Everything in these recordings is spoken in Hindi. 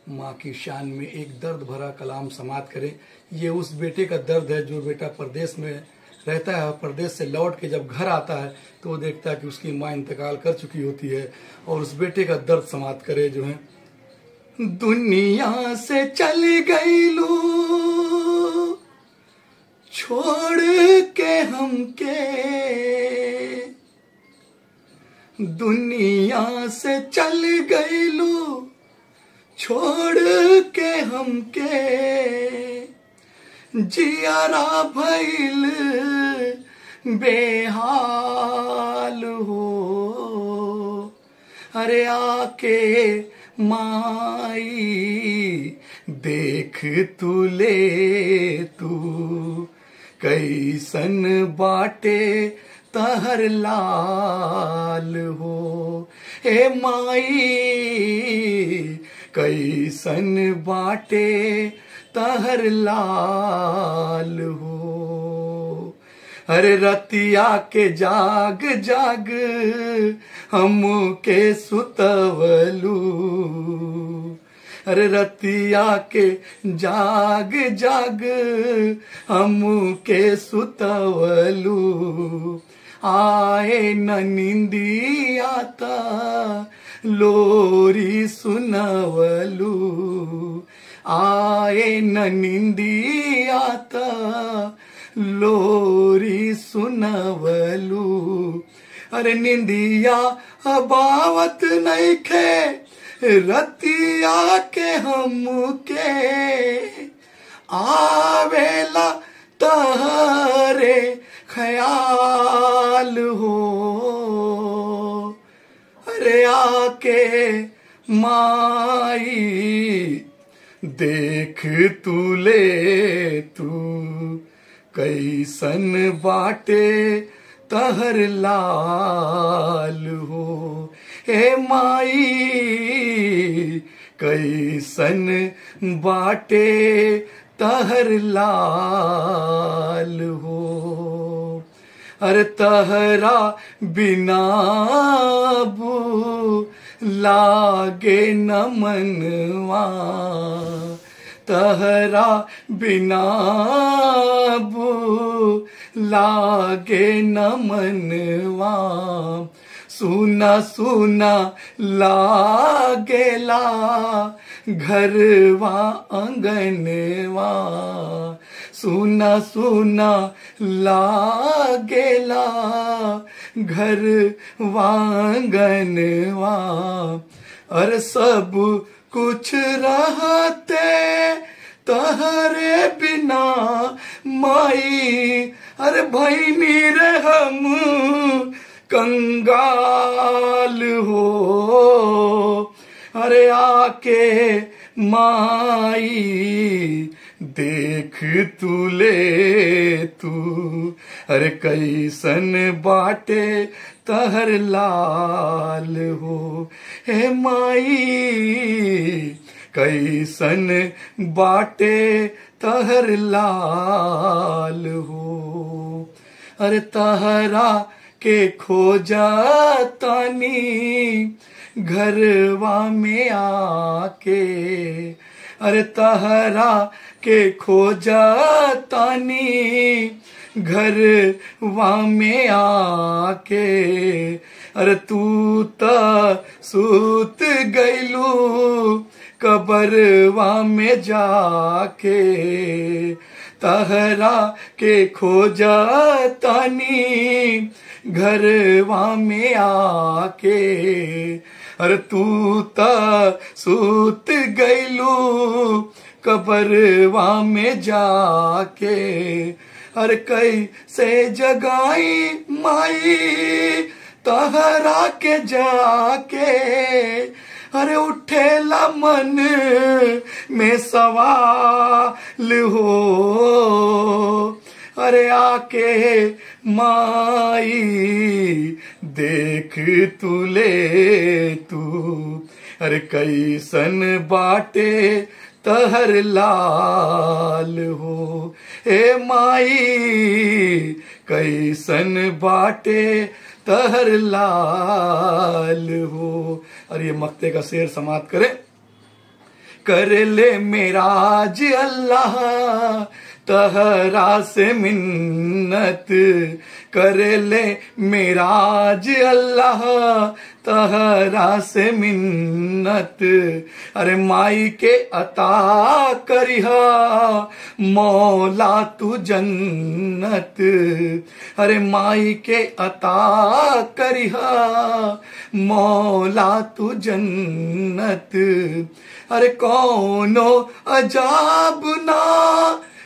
माँ की शान में एक दर्द भरा कलाम समात करे। ये उस बेटे का दर्द है जो बेटा परदेश में रहता है, परदेश से लौट के जब घर आता है तो वो देखता है कि उसकी माँ इंतकाल कर चुकी होती है, और उस बेटे का दर्द समात करे जो है। दुनिया से चली गई लू छोड़ के हमके, दुनिया से चल गई लू छोड़ के हमके, जियारा भइल बेहाल हो। अरे आके माई देख तू ले तू, कैसन बाटे तहर लाल हो। हे माई कैसन बाटे तहर लाल हो। अरे रतिया के जाग जाग हम के सुतवलू, अरे रतिया के जाग जाग हम के सुतवलू, आए न निंदिया ता लोरी सुनवलू, आए न निंदिया ता लोरी सुनवलू। अरे निंदिया अबावत नहीं खे रतिया के हम के, आवेला तहरे ख्याल हो। अरे आके माई देख तू ले तू, कैसन बाटे तहर लाल हो। हे माई कैसन बाटे तहर लाल हो। अरे तहरा बिना बू लागे न मनवा, तहरा बिना बू लागे न मनवा, सुना सुना लागेला घरवा अंगनवा, सुना सुना लागेला घरवा अंगनवा। अरे सब कुछ रहते तहरे बिना माई, अरे भैनी रे हम कंगाल हो। अरे आके माई देख तू ले तू, अरे कैसन बाटे तहर लाल हो। हे माई कैसन बाटे तहर लाल हो। अरे तहरा के खोजा तानी घरवा में आके, अरे तहरा के खोजा तानी घरवा में आके, अरे तू ता सूत गईलू कबरवा में जाके, तहरा के खोजा तानी घरवा में आके, अरे तू ता सूत गईलू कबरवा में जाके। अरे कैसे जगाई माई तहरा के जाके, अरे उठेला मन में सवाल हो। अरे आके माई देख तू ले तू, अरे कैसन बाटे तहर लाल हो। हे माई कैसन बाटे तहर लाल हो। और ये मक्ते का शेर समाप्त करें कर ले मेराज अल्लाह तहरा से मिन्नत, कर ले मेराज अल्लाह तहरा से मिन्नत। अरे माई के अता करिहा मौला तू जन्नत, अरे माई के अता करिहा मौला तू जन्नत। अरे कौनो अजाब ना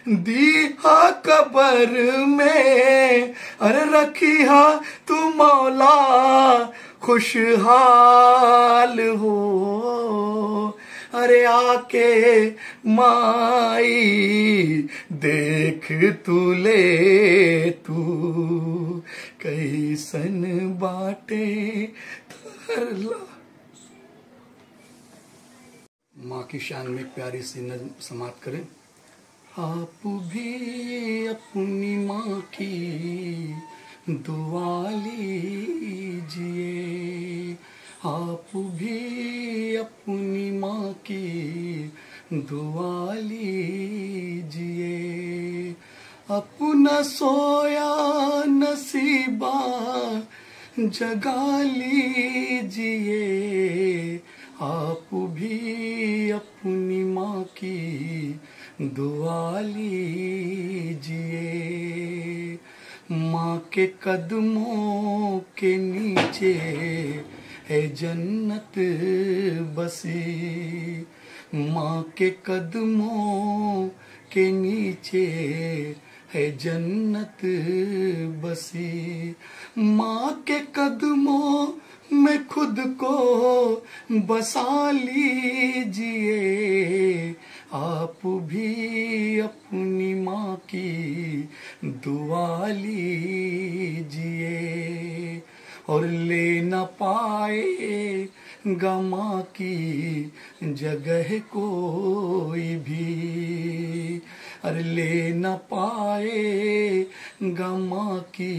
दीहा कबर में, अरे रखिहा तू मौला खुशहाल हो। अरे आके माई देख तू ले तू कैसन बाटे तरला। माँ की शान में प्यारी सी नज़्म समाप्त करें। आप भी अपनी माँ की दुआ लीजिए, आप भी अपनी माँ की दुआ लीजिए। अपना सोया नसीबा जगा लीजिए, आप भी अपनी माँ की दुआ लीजिए। माँ के कदमों के नीचे है जन्नत बसी, माँ के कदमों के नीचे है जन्नत बसी। माँ के कदमों में खुद को बसा लीजिए, आप भी अपनी माँ की दुआ लीजिए। और ले न पाएगा माँ की जगह कोई भी, अरे ले न पाएगा माँ की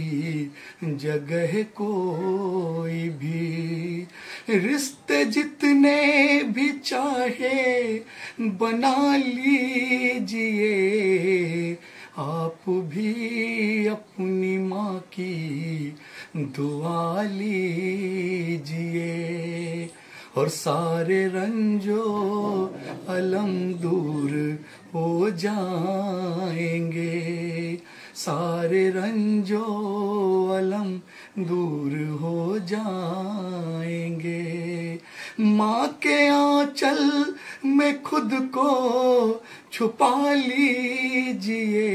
जगह कोई भी। रिश्ते जितने भी चाहे बना लीजिए, आप भी अपनी माँ की दुआ लीजिए। और सारे रंजो अलम दूर हो जाएंगे, सारे रंजो अलम दूर हो जाएंगे। माँ के आंचल में खुद को छुपा लीजिए,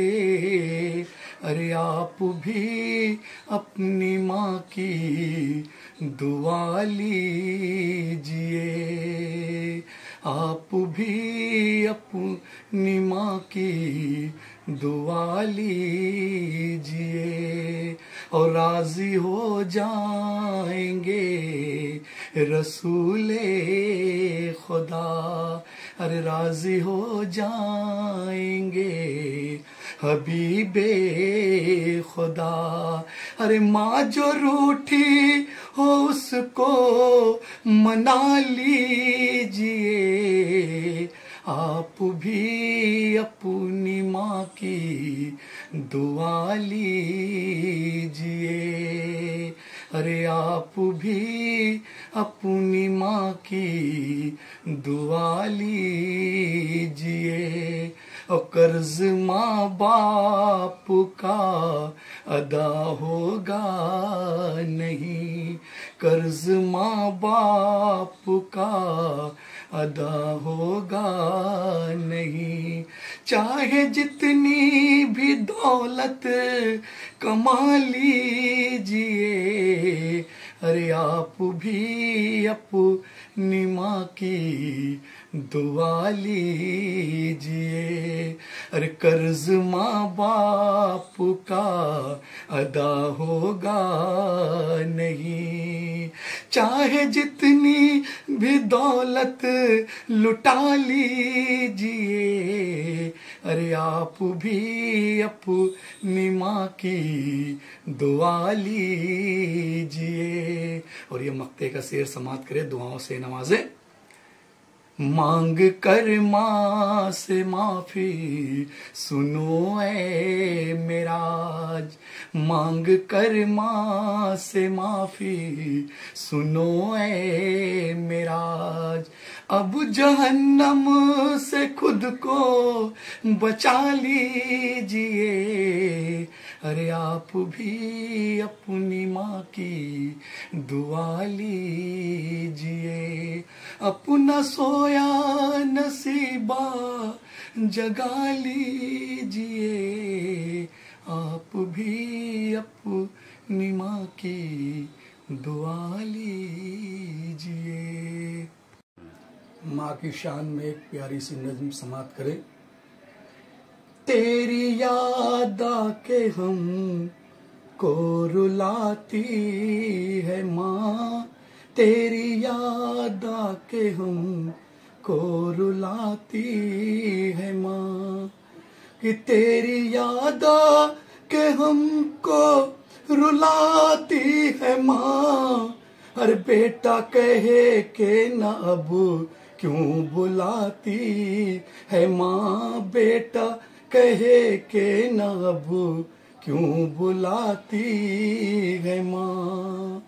अरे आप भी अपनी माँ की दुआ लीजिए, आप भी अपनी माँ की दुआ लीजिए। और राजी हो जाएंगे रसूले खुदा, अरे राजी हो जाएंगे हबीबे खुदा। अरे माँ जो रूठी हो उसको मना लीजिए, आप भी अपनी माँ की दुआ लीजिए, अरे आप भी अपनी माँ की दुआ लीजिए। और कर्ज माँ बाप का अदा होगा नहीं, कर्ज माँ बाप का अदा होगा नहीं। चाहे जितनी भी दौलत कमा लीजिए, अरे आप भी अपनी माँ की दुआ लीजिए। अरे कर्ज माँ बाप का अदा होगा नहीं, चाहे जितनी भी दौलत लुटा लीजिए, अरे आप भी अपनी माँ की दुआ लीजिए। और ये मक्ते का शेर समाप्त करें दुआओं से नवाजे। मांग कर माँ से माफी सुनो ऐ मेराज, मांग कर माँ से माफी सुनो ऐ मेराज। अब जहन्नम से खुद को बचा लीजिए, अरे आप भी अपनी माँ की दुआ लीजिए। अपना सोया नसीबा जगा लीजिए, आप भी अपनी माँ की दुआ लीजिए। माँ की शान में एक प्यारी सी नज्म समाप्त करें। तेरी याद आके हम को रुलाती है माँ, तेरी याद आके हम को रुलाती है माँ, कि तेरी याद आके हमको रुलाती है माँ। हर बेटा कहे के न अब क्यों बुलाती है माँ, बेटा कहे के न अब क्यों बुलाती है माँ।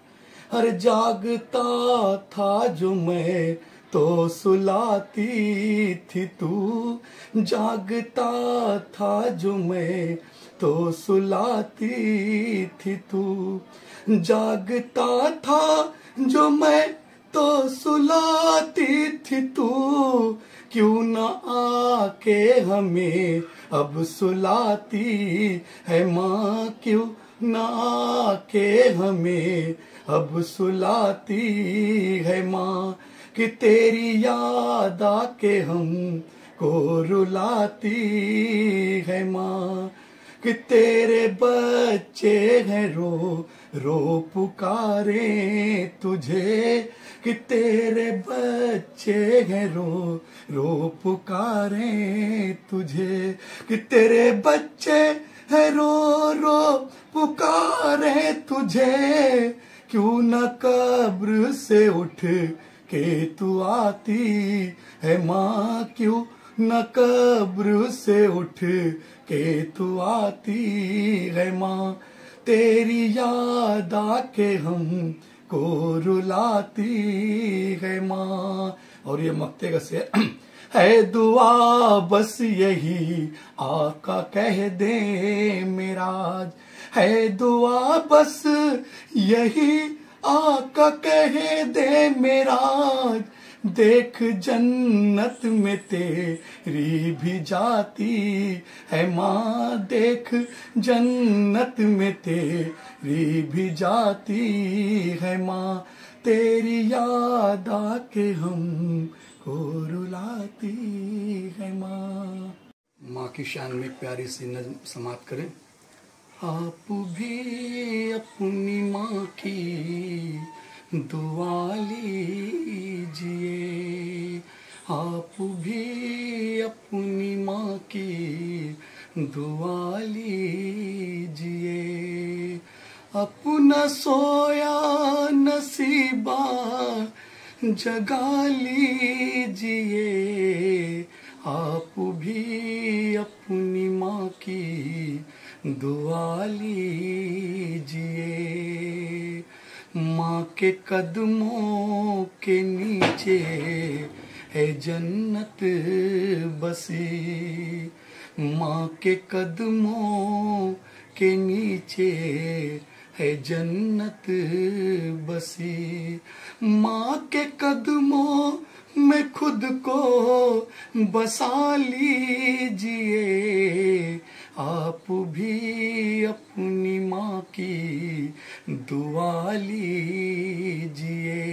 हर जागता था जो मैं तो सुलाती थी तू, जागता था जो मैं तो सुलाती थी तू, जागता था जो मैं तो सुलाती थी तू। क्यों न आके हमें अब सुलाती है माँ, क्यों न आके हमें अब सुलाती है माँ, कि तेरी याद आके हम को रुलाती है माँ। कि तेरे बच्चे हैं रो रो पुकारे तुझे, कि तेरे बच्चे हैं रो रो पुकारे तुझे, कि तेरे बच्चे हैं रो रो पुकारे तुझे। क्यों न कब्र से उठ के तू आती है माँ, क्यों न कब्र से उठ के तू आती है माँ। तेरी याद आके हम को रुलाती है माँ। और ये मक्ते का शेर है दुआ बस यही आका कह दे मेराज, है दुआ बस यही आका कह दे मेराज। देख जन्नत में तेरी भी जाती है माँ, देख जन्नत में तेरी भी जाती है माँ। तेरी याद आके हम को रुलाती है माँ। माँ की शान में प्यारी सी नज़्म समाप्त करें। आप भी अपनी माँ की दुआ लीजिए, आप भी अपनी माँ की दुआ लीजिए। अपना सोया नसीबा जगा लीजिए, आप भी अपनी माँ की दुआ लीजिए। माँ के कदमों के नीचे है जन्नत बसी, माँ के कदमों के नीचे है जन्नत बसी। माँ के कदमों में खुद को बसा लीजिए, आप भी अपनी माँ की दुआ लीजिए।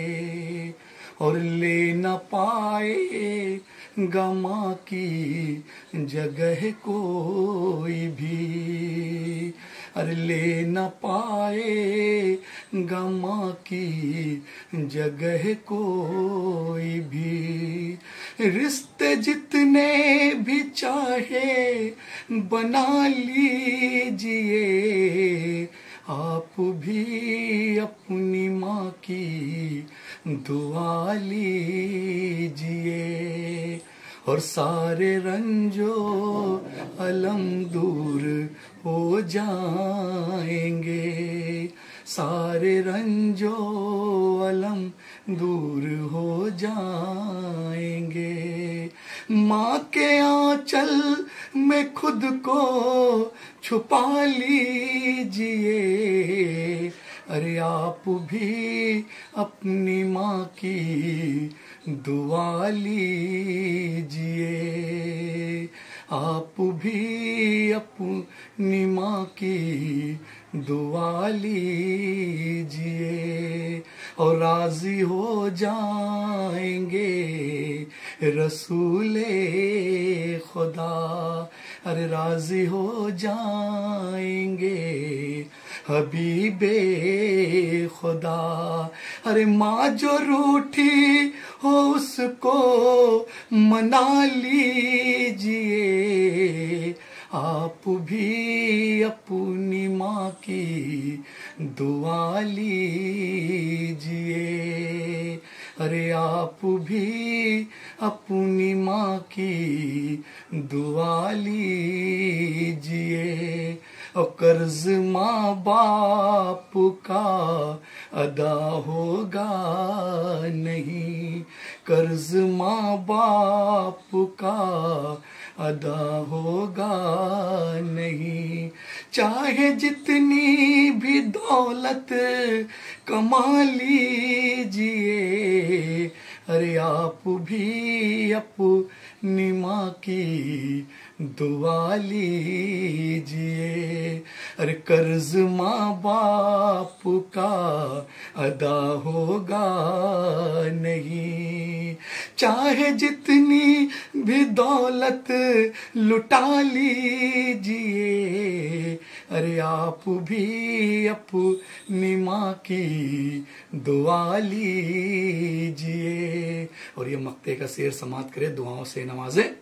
और ले न पाएगा माँ की जगह कोई भी, अरे ले न पाएगा माँ की जगह कोई भी। रिश्ते जितने भी चाहे बना लीजिए, आप भी अपनी माँ की दुआ लीजिए और सारे रंजो अलम दूर हो जाएंगे, सारे रंजो अलम दूर हो जाएंगे। माँ के आंचल में खुद को छुपा लीजिए, अरे आप भी अपनी माँ की दुआ लीजिए, आप भी अपनी माँ की दुआ लीजिए और राजी हो जाएंगे रसूले खुदा, अरे राजी हो जाएंगे हबीबे खुदा। अरे माँ जो रूठी हो उसको मना लीजिए, आप भी अपनी माँ की दुआ लीजिए, अरे आप भी अपनी माँ की दुआ लीजिए। और कर्ज माँ बाप का अदा होगा नहीं, कर्ज माँ बाप का अदा होगा नहीं, चाहे जितनी भी दौलत कमा लीजिए, अरे आप भी अपनी माँ की दुआ लीजिए। अरे कर्ज माँ बाप का अदा होगा नहीं, चाहे जितनी भी दौलत लुटा लीजिए, अरे आप भी अपनी माँ की दुआ लीजिए। और ये मक्ते का शेर समाप्त करे दुआओं से नवाजे।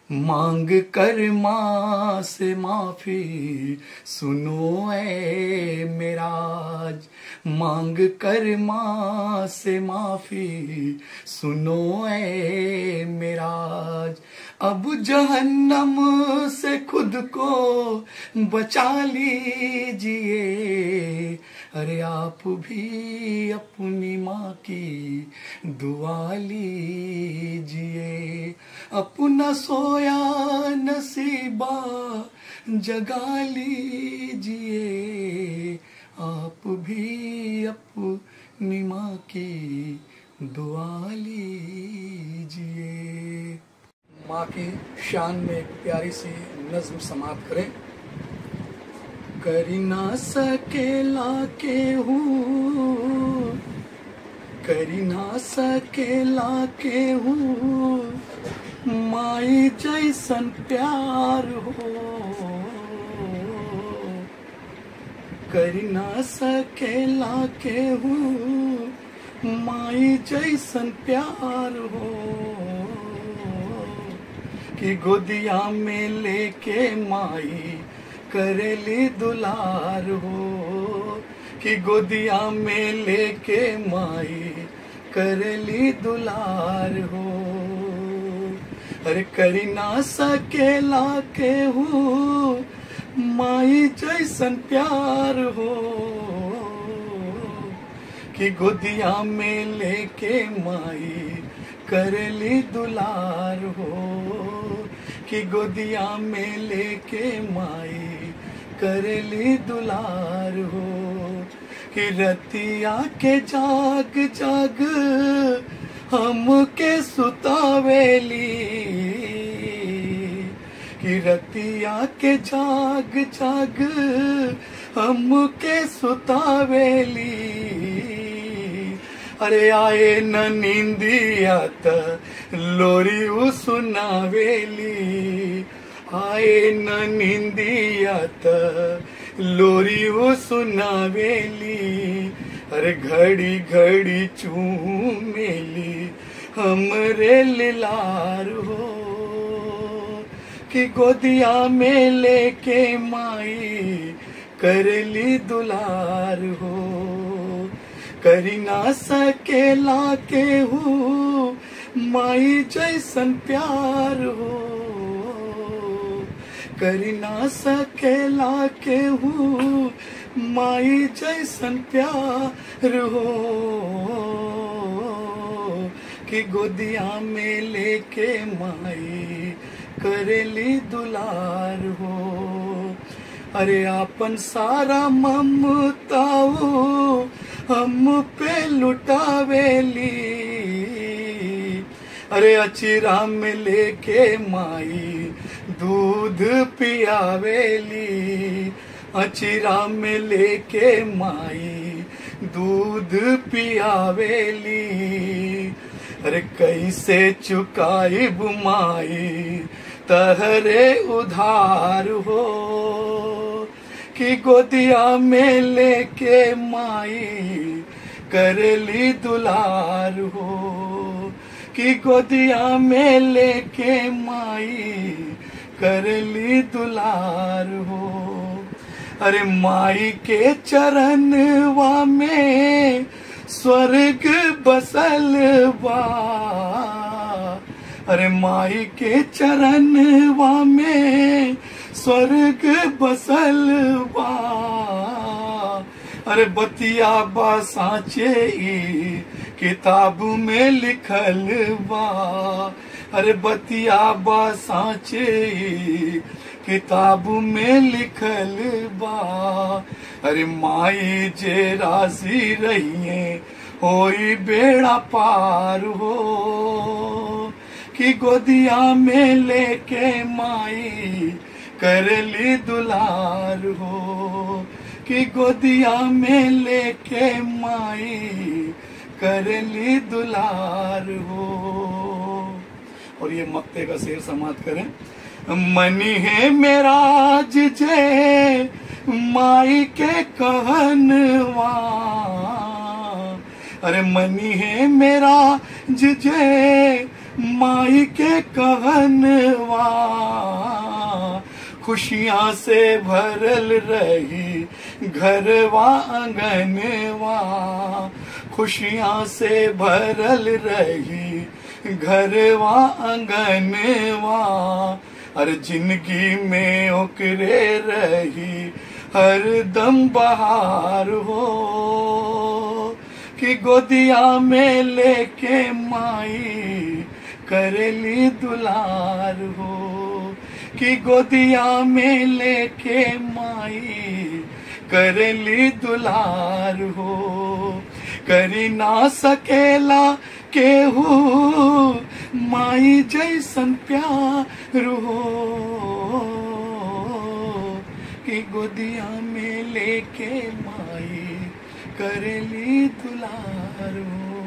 मांग कर माँ से माफी सुनो ए मेराज, मांग कर माँ से माफी सुनो ए मेराज, अब जहन्नम से खुद को बचा लीजिए, अरे आप भी अपनी माँ की दुआ लीजिए। अपना सोया नसीबा जगा लीजिए, आप भी अपनी माँ की दुआ लीजिए। माँ की शान में एक प्यारी सी नज्म समाप्त करें। करी ना सकेला केहू, करी ना सकेला केहू, माई जैसन प्यार हो, करी ना सकेला केहू, माई जैसन प्यार हो, कि गोदिया में लेके माई करेली दुलार हो, कि गोदिया में लेके माई करेली दुलार हो। अरे करी ना सकेला केहू, माई जैसन प्यार हो, कि गोदिया में लेके माई करेली दुलार हो, कि गोदिया में लेके माई करेली दुलार हो, कि रतिया के जाग जाग हमके सुतावेली, कि रतिया के जाग जाग हमके सुतावेली, अरे आए न नींदिया त लोरी सुनावेली, आए न नींदिया त लोरी सुनावेली, अरे घड़ी घड़ी चूमेली हमरे लिलार हो, कि गोदिया में लेके माई करली दुलार हो, करी ना सकेला केहू माई जैसन प्यार हो, करी ना सकेला केहू माई जैसन प्यार हो, कि गोदिया में लेके माई करेली दुलार हो। अरे आपन सारा ममताओ हम पे लुटावेली, अरे अचिरा में लेके माई दूध पियावेली, अचिरा में लेके माई दूध पियावेली। अरे कैसे चुकाई माई तहरे उधार हो, कि गोदिया में लेके माई करेली दुलार हो, कि गोदिया में लेके माई करेली दुलार हो। अरे माई के चरणवा में स्वर्ग बसल बा, अरे माई के चरणवा में स्वर्ग बसल बा। अरे बतिया बा साचे ई किताब में लिखल बा, अरे बतिया बा साचे ई किताब में लिखल बा। अरे माई जे राजी रहिए होई बेड़ा पार हो, कि गोदिया में लेके माई करेली दुलार हो, कि गोदिया में लेके माई करेली दुलार हो। और ये मक्ते का शेर समाप्त करें। मनी है मेरा जे माई के कहनवा, अरे मनी है मेरा जे माई के कहनवा, खुशियां से भरल रही घरवा आंगनवा, खुशियां से भरल रही घरवा आंगनवा। अरे जिंदगी में ओकरे रही हर दम बहार हो, कि गोदिया में लेके माई करेली दुलार हो, कि गोदिया में लेके माई करेली दुलार हो। करी ना सकेला केहू माई जैसन प्यार हो, कि गोदिया में लेके माई करेली दुलार हो।